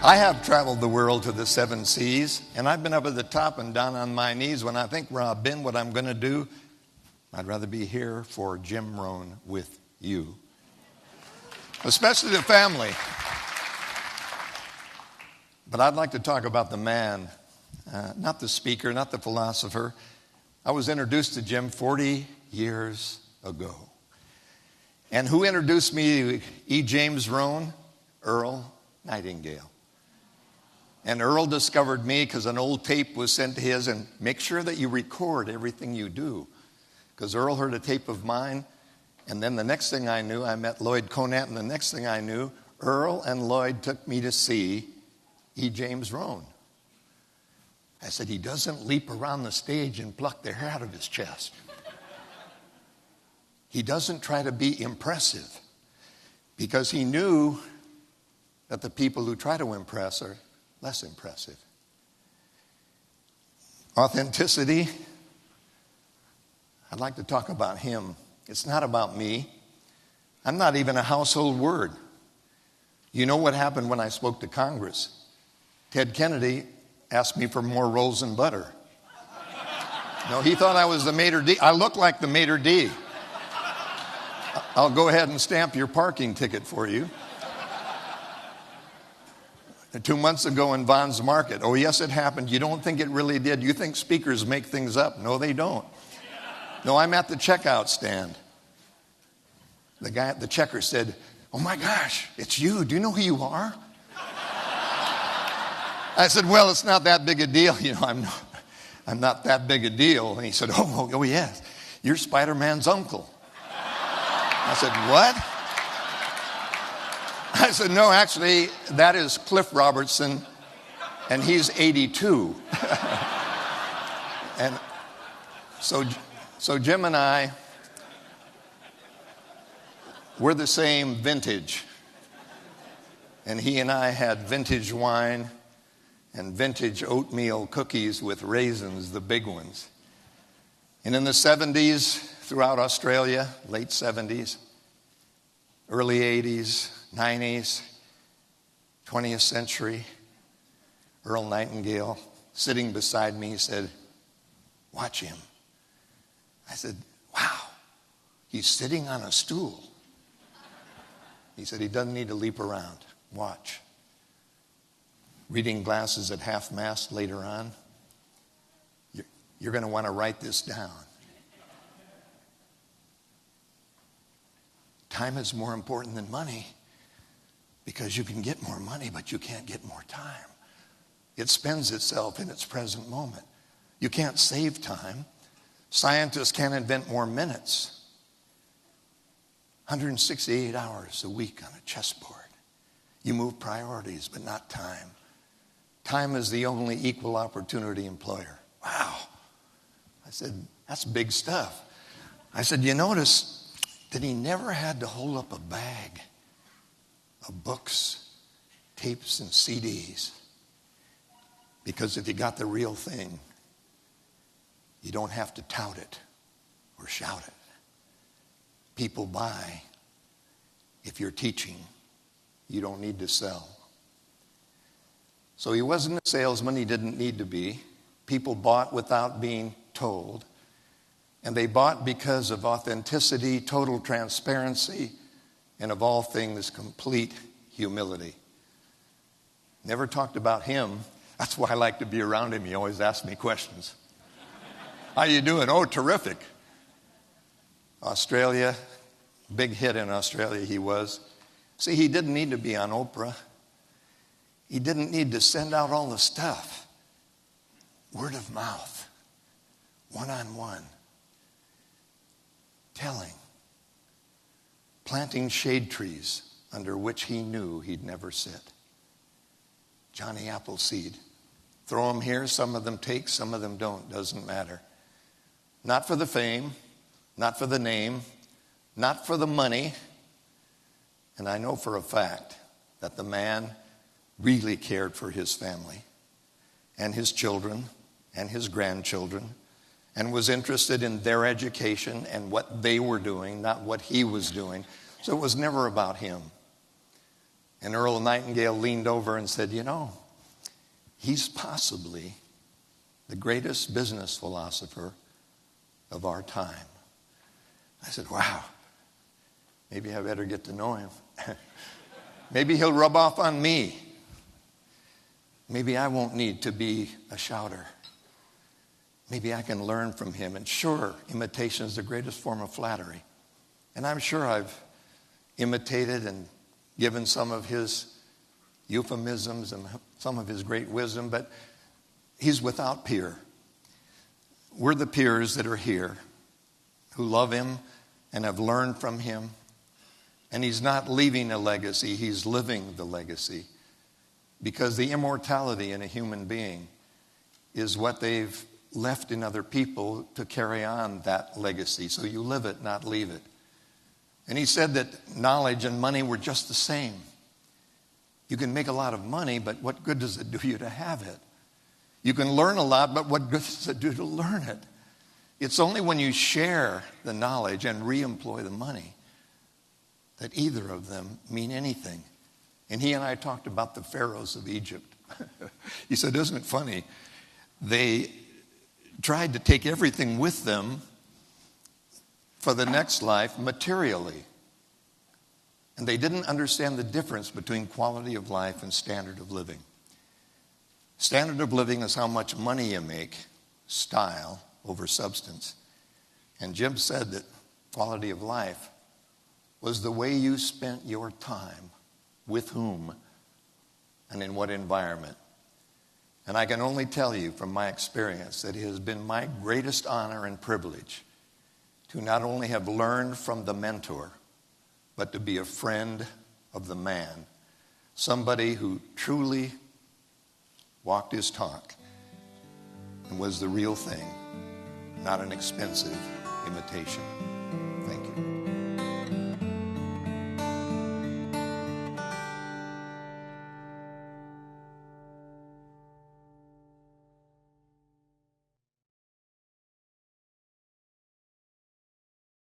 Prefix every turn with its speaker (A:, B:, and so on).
A: I have traveled the world to the seven seas, and I've been up at the top and down on my knees. When I think where I've been, what I'm going to do, I'd rather be here for Jim Rohn with you, especially the family. But I'd like to talk about the man, not the speaker, not the philosopher. I was introduced to Jim 40 years ago. And who introduced me to E. James Rohn? Earl Nightingale. And Earl discovered me because an old tape was sent to his, and make sure that you record everything you do. Because Earl heard a tape of mine, and then the next thing I knew, I met Lloyd Conant, and the next thing I knew, Earl and Lloyd took me to see E. James Rohn. I said, he doesn't leap around the stage and pluck the hair out of his chest. He doesn't try to be impressive, because he knew that the people who try to impress are less impressive. Authenticity. I'd like to talk about him. It's not about me. I'm not even a household word. You know what happened when I spoke to Congress? Ted Kennedy asked me for more rolls and butter. No, he thought I was the maitre d'. I look like the maitre d'. I'll go ahead and stamp your parking ticket for you. 2 months ago in Vaughn's Market. Oh, yes, it happened. You don't think it really did. You think speakers make things up. No, they don't. No, I'm at the checkout stand. The guy at the checker said, "Oh my gosh, it's you. Do you know who you are?" I said, "Well, it's not that big a deal. You know, I'm not that big a deal." And he said, oh yes, you're Spider-Man's uncle. I said, "What?" I said, "No, actually, that is Cliff Robertson, and he's 82. And so Jim and I, we're the same vintage. And he and I had vintage wine and vintage oatmeal cookies with raisins, the big ones. And in the 70s, throughout Australia, late 70s, early 80s, 90s, 20th century, Earl Nightingale, sitting beside me, said, "Watch him." I said, "Wow, he's sitting on a stool." He said, "He doesn't need to leap around. Watch." Reading glasses at half-mast later on. You're going to want to write this down. Time is more important than money, because you can get more money, but you can't get more time. It spends itself in its present moment. You can't save time. Scientists can't invent more minutes. 168 hours a week on a chessboard. You move priorities, but not time. Time is the only equal opportunity employer. Wow. I said, that's big stuff. I said, you notice that he never had to hold up a bag of books, tapes, and CDs. Because if you got the real thing, you don't have to tout it or shout it. People buy. If you're teaching, you don't need to sell. So he wasn't a salesman. He didn't need to be. People bought without being told. And they bought because of authenticity, total transparency, and of all things, complete humility. Never talked about him. That's why I like to be around him. He always asks me questions. How you doing? Oh, terrific. Australia, big hit in Australia he was. See, he didn't need to be on Oprah. He didn't need to send out all the stuff. Word of mouth, one-on-one, telling, planting shade trees under which he knew he'd never sit. Johnny Appleseed. Throw them here, some of them take, some of them don't, doesn't matter. Not for the fame, not for the name, not for the money. And I know for a fact that the man really cared for his family and his children and his grandchildren, and was interested in their education and what they were doing, not what he was doing. So it was never about him. And Earl Nightingale leaned over and said, you know, he's possibly the greatest business philosopher of our time. I said, wow, maybe I better get to know him. Maybe he'll rub off on me. Maybe I won't need to be a shouter. Maybe I can learn from him. And sure, imitation is the greatest form of flattery. And I'm sure I've imitated and given some of his euphemisms and some of his great wisdom, but he's without peer. We're the peers that are here who love him and have learned from him. And he's not leaving a legacy, he's living the legacy. Because the immortality in a human being is what they've left in other people to carry on that legacy. So you live it, not leave it. And he said that knowledge and money were just the same. You can make a lot of money, but what good does it do you to have it? You can learn a lot, but what good does it do to learn it? It's only when you share the knowledge and re-employ the money that either of them mean anything. And he and I talked about the pharaohs of Egypt. He said, isn't it funny? They tried to take everything with them for the next life materially. And they didn't understand the difference between quality of life and standard of living. Standard of living is how much money you make, style over substance. And Jim said that quality of life was the way you spent your time, with whom, and in what environment. And I can only tell you from my experience that it has been my greatest honor and privilege to not only have learned from the mentor, but to be a friend of the man, somebody who truly walked his talk and was the real thing, not an expensive imitation.